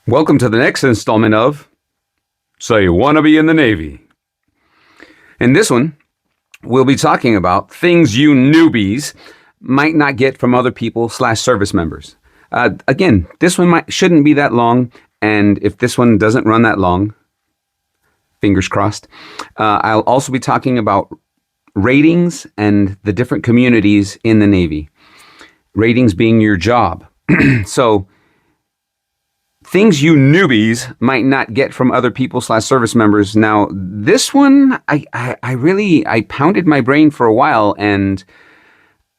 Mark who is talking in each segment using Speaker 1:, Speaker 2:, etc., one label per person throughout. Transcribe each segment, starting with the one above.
Speaker 1: Welcome to the next installment of So You Wanna Be in the Navy. In this one, we'll be talking about things you newbies might not get from other people/service members. Again, this one shouldn't be that long, and if this one doesn't run that long, fingers crossed, I'll also be talking about ratings and the different communities in the Navy. Ratings being your job. So, things you newbies might not get from other people/service members. Now, this one, I pounded my brain for a while and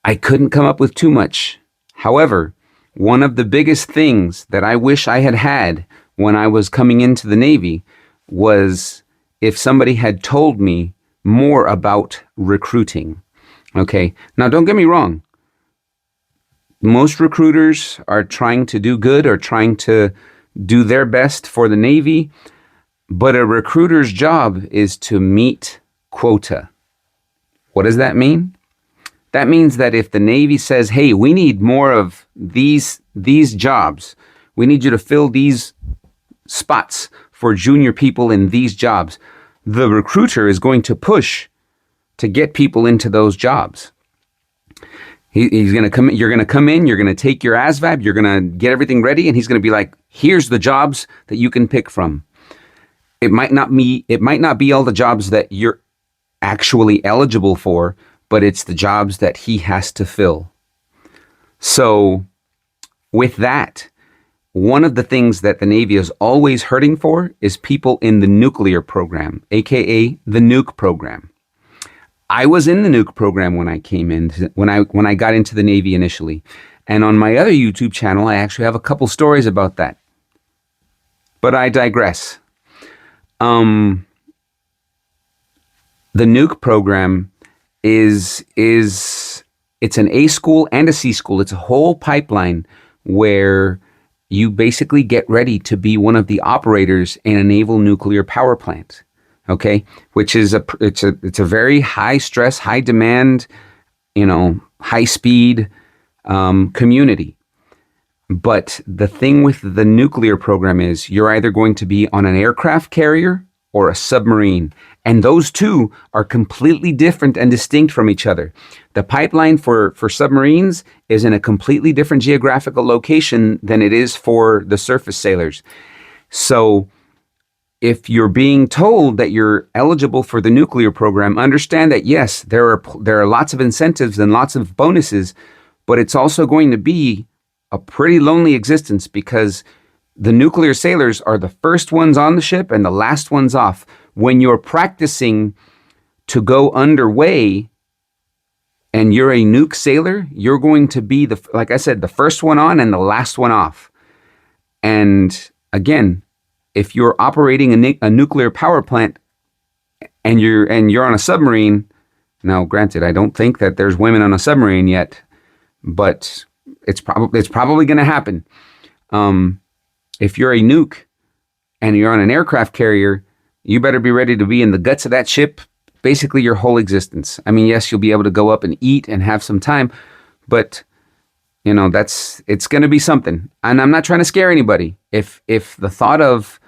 Speaker 1: I couldn't come up with too much. However, one of the biggest things that I wish I had had when I was coming into the Navy was if somebody had told me more about recruiting. Okay, now don't get me wrong. Most recruiters are trying to do good or trying to do their best for the Navy, but a recruiter's job is to meet quota. What does that mean? That means that if the Navy says, hey, we need more of these jobs, we need you to fill these spots for junior people in these jobs, the recruiter is going to push to get people into those jobs. He's going to come. You're going to come in. You're going to take your ASVAB. You're going to get everything ready, and he's going to be like, "Here's the jobs that you can pick from." It might not be all the jobs that you're actually eligible for, but it's the jobs that he has to fill. So, with that, one of the things that the Navy is always hurting for is people in the nuclear program, aka the nuke program. I was in the nuke program when I came in, when I got into the Navy initially. And on my other YouTube channel, I actually have a couple stories about that. But I digress. The nuke program it's an A school and a C school. It's a whole pipeline where you basically get ready to be one of the operators in a naval nuclear power plant. Okay, which is it's a very high stress, high demand, high speed community. But the thing with the nuclear program is you're either going to be on an aircraft carrier or a submarine. And those two are completely different and distinct from each other. The pipeline for submarines is in a completely different geographical location than it is for the surface sailors. So if you're being told that you're eligible for the nuclear program, understand that yes, there are lots of incentives and lots of bonuses, but it's also going to be a pretty lonely existence because the nuclear sailors are the first ones on the ship and the last ones off. When you're practicing to go underway and you're a nuke sailor, you're going to be like I said, the first one on and the last one off. And again, if you're operating a nuclear power plant and you're on a submarine, now granted, I don't think that there's women on a submarine yet, but it's probably going to happen. If you're a nuke and you're on an aircraft carrier, you better be ready to be in the guts of that ship basically your whole existence. I mean, yes, you'll be able to go up and eat and have some time, but it's going to be something. And I'm not trying to scare anybody. If the thought of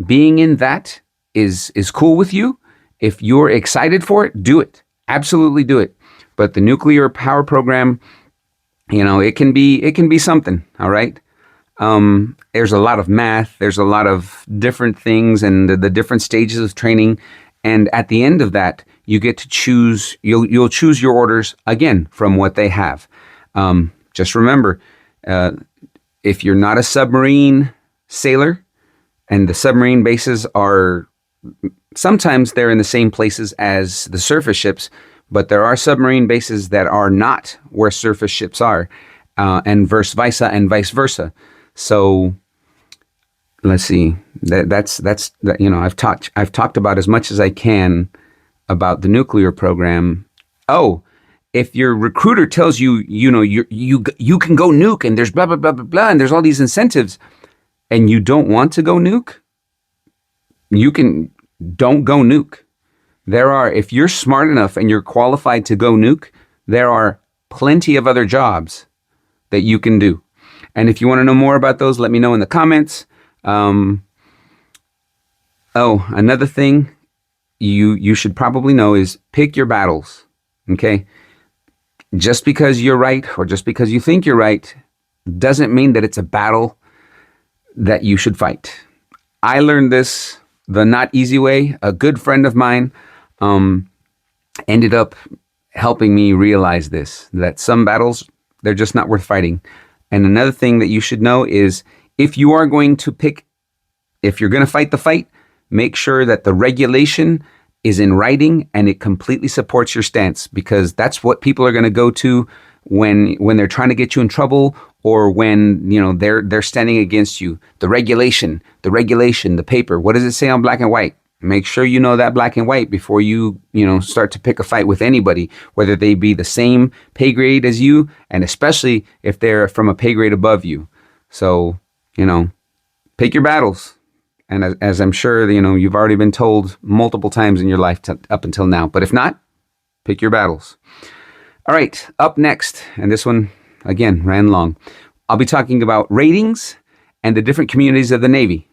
Speaker 1: being in that is cool with you, if you're excited for it, do it. Absolutely do it. But the nuclear power program, it can be something. All right. There's a lot of math. There's a lot of different things and the different stages of training. And at the end of that, you get to choose. You'll choose your orders again from what they have. Just remember, if you're not a submarine sailor, and the submarine bases are, sometimes they're in the same places as the surface ships, but there are submarine bases that are not where surface ships are, and vice versa. So let's see. That's I've talked about as much as I can about the nuclear program. Oh, if your recruiter tells you, you can go nuke and there's blah, blah, blah, blah, blah, and there's all these incentives and you don't want to go nuke, don't go nuke. If you're smart enough and you're qualified to go nuke, there are plenty of other jobs that you can do. And if you want to know more about those, let me know in the comments. Um, oh, another thing you should probably know is pick your battles. Okay, just because you're right or just because you think you're right doesn't mean that it's a battle that you should fight. I learned this the not easy way. A good friend of mine um, ended up helping me realize this, that some battles, they're just not worth fighting. And another thing that you should know is if you are going to pick, if you're going to fight the fight, make sure that the regulation is in writing and it completely supports your stance, because that's what people are going to go to when they're trying to get you in trouble, or when they're standing against you. The regulation, the paper. What does it say on black and white? Make sure you know that black and white before you start to pick a fight with anybody, whether they be the same pay grade as you, and especially if they're from a pay grade above you. So, pick your battles. And as I'm sure you've already been told multiple times in your life up until now. But if not, pick your battles. All right, up next, and this one, again, ran long. I'll be talking about ratings and the different communities of the Navy.